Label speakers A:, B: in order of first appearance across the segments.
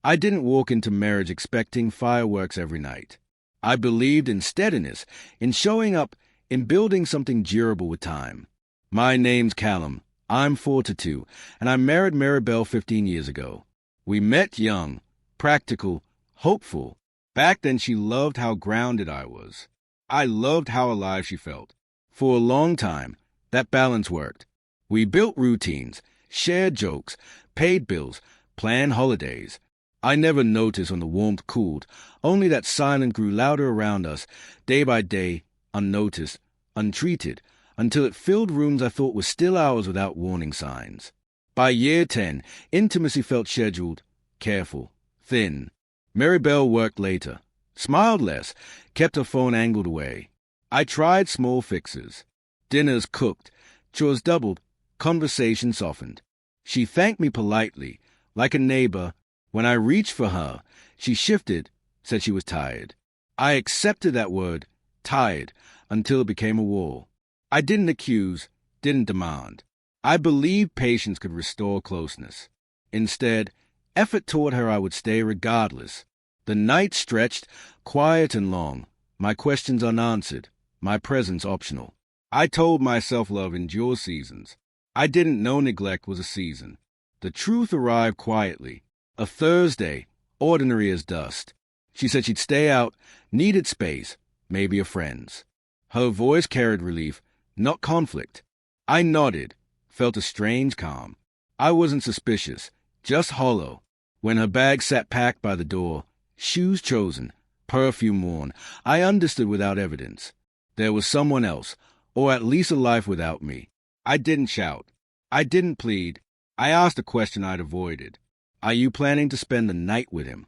A: I didn't walk into marriage expecting fireworks every night. I believed in steadiness, in showing up, in building something durable with time. My name's Callum. I'm 42, and I married Maribel 15 years ago. We met young, practical, hopeful. Back then she loved how grounded I was. I loved how alive she felt. For a long time, that balance worked. We built routines, shared jokes, paid bills, planned holidays. I never noticed when the warmth cooled, only that silence grew louder around us, day by day, unnoticed, untreated, until it filled rooms I thought were still ours without warning signs. By year 10, intimacy felt scheduled, careful, thin. Maribel worked later, smiled less, kept her phone angled away. I tried small fixes. Dinners cooked, chores doubled, conversation softened. She thanked me politely, like a neighbor. When I reached for her, she shifted, said she was tired. I accepted that word, tired, until it became a wall. I didn't accuse, didn't demand. I believed patience could restore closeness. Instead, effort taught her I would stay regardless. The night stretched, quiet and long, my questions unanswered, my presence optional. I told myself love endures seasons. I didn't know neglect was a season. The truth arrived quietly. A Thursday, ordinary as dust. She said she'd stay out, needed space, maybe a friend's. Her voice carried relief, not conflict. I nodded, felt a strange calm. I wasn't suspicious, just hollow. When her bag sat packed by the door, shoes chosen, perfume worn, I understood without evidence. There was someone else, or at least a life without me. I didn't shout. I didn't plead. I asked a question I'd avoided. Are you planning to spend the night with him?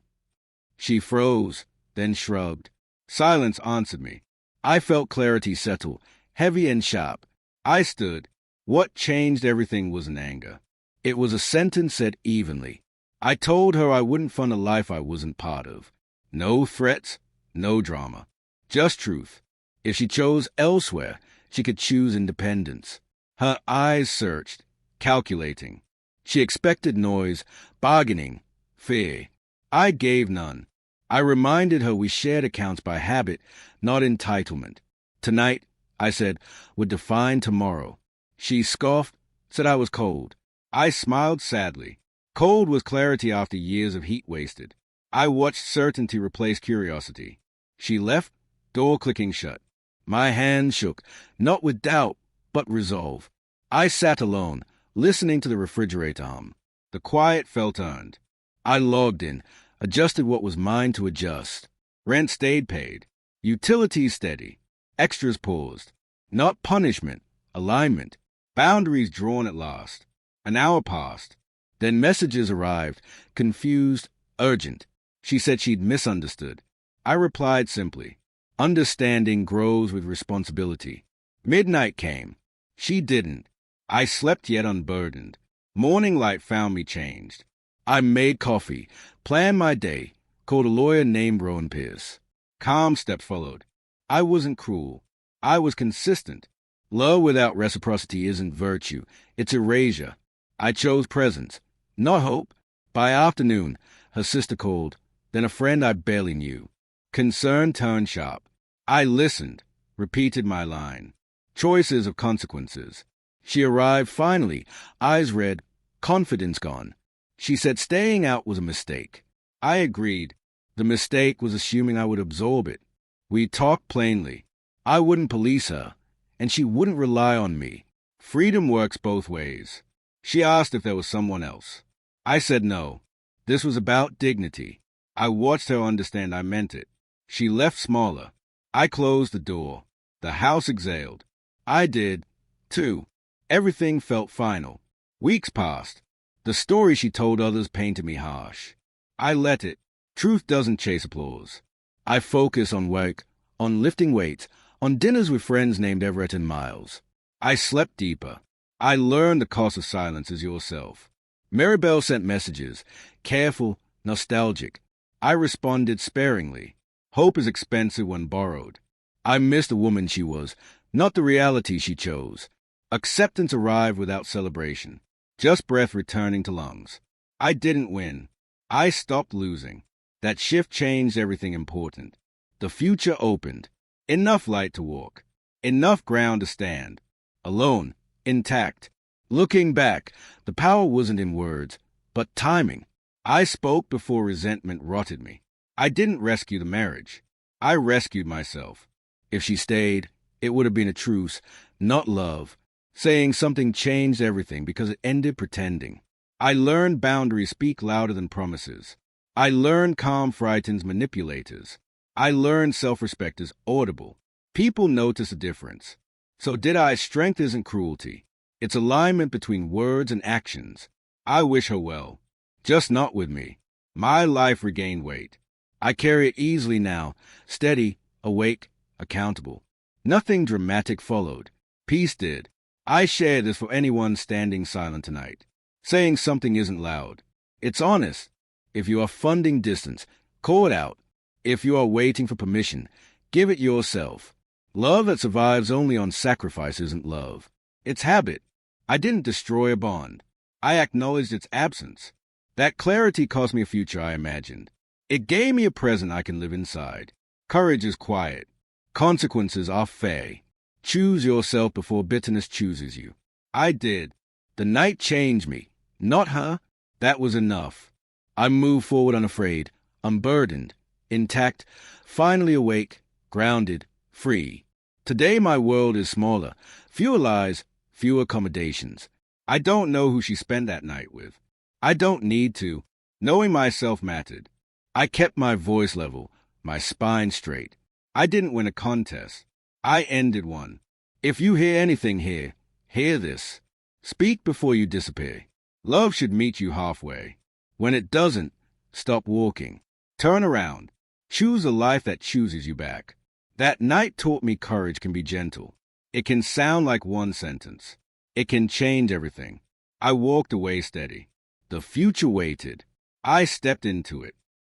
A: She froze, then shrugged. Silence answered me. I felt clarity settle, heavy and sharp. I stood. What changed everything was an anger. It was a sentence said evenly. I told her I wouldn't fund a life I wasn't part of. No threats, no drama. Just truth. If she chose elsewhere, she could choose independence. Her eyes searched, calculating. She expected noise, bargaining, fear. I gave none. I reminded her we shared accounts by habit, not entitlement. Tonight, I said, would define tomorrow. She scoffed, said I was cold. I smiled sadly. Cold was clarity after years of heat wasted. I watched certainty replace curiosity. She left, door clicking shut. My hands shook, not with doubt, but resolve. I sat alone, listening to the refrigerator hum. The quiet felt earned. I logged in, adjusted what was mine to adjust. Rent stayed paid. Utilities steady. Extras paused. Not punishment, alignment. Boundaries drawn at last. An hour passed. Then messages arrived, confused, urgent. She said she'd misunderstood. I replied simply, understanding grows with responsibility. Midnight came. She didn't. I slept yet unburdened. Morning light found me changed. I made coffee, planned my day, called a lawyer named Rowan Pierce. Calm steps followed. I wasn't cruel. I was consistent. Love without reciprocity isn't virtue. It's erasure. I chose presence, not hope. By afternoon, her sister called, then a friend I barely knew. Concern turned sharp. I listened, repeated my line. Choices of consequences. She arrived finally, eyes red, confidence gone. She said staying out was a mistake. I agreed. The mistake was assuming I would absorb it. We talked plainly. I wouldn't police her, and she wouldn't rely on me. Freedom works both ways. She asked if there was someone else. I said no. This was about dignity. I watched her understand I meant it. She left smaller. I closed the door. The house exhaled. I did, too. Everything felt final. Weeks passed. The story she told others painted me harsh. I let it. Truth doesn't chase applause. I focus on work, on lifting weights, on dinners with friends named Everett and Miles. I slept deeper. I learned the cost of silence as yourself. Maribel sent messages, careful, nostalgic. I responded sparingly. Hope is expensive when borrowed. I missed the woman she was, not the reality she chose. Acceptance arrived without celebration. Just breath returning to lungs. I didn't win. I stopped losing. That shift changed everything important. The future opened. Enough light to walk. Enough ground to stand. Alone. Intact. Looking back, the power wasn't in words, but timing. I spoke before resentment rotted me. I didn't rescue the marriage. I rescued myself. If she stayed, it would have been a truce, not love. Saying something changed everything because it ended pretending. I learned boundaries speak louder than promises. I learned calm frightens manipulators. I learned self-respect is audible. People notice a difference. So did I. Strength isn't cruelty. It's alignment between words and actions. I wish her well. Just not with me. My life regained weight. I carry it easily now, steady, awake, accountable. Nothing dramatic followed. Peace did. I share this for anyone standing silent tonight. Saying something isn't loud. It's honest. If you are funding distance, call it out. If you are waiting for permission, give it yourself. Love that survives only on sacrifice isn't love. It's habit. I didn't destroy a bond. I acknowledged its absence. That clarity cost me a future I imagined. It gave me a present I can live inside. Courage is quiet. Consequences are fair. Choose yourself before bitterness chooses you. I did. The night changed me. Not her. That was enough. I moved forward unafraid, unburdened, intact, finally awake, grounded, free. Today my world is smaller. Fewer lies, fewer accommodations. I don't know who she spent that night with. I don't need to. Knowing myself mattered. I kept my voice level, my spine straight. I didn't win a contest. I ended one. If you hear anything here, hear this. Speak before you disappear. Love should meet you halfway. When it doesn't, stop walking. Turn around. Choose a life that chooses you back. That night taught me courage can be gentle. It can sound like one sentence. It can change everything. I walked away steady. The future waited. I stepped into it.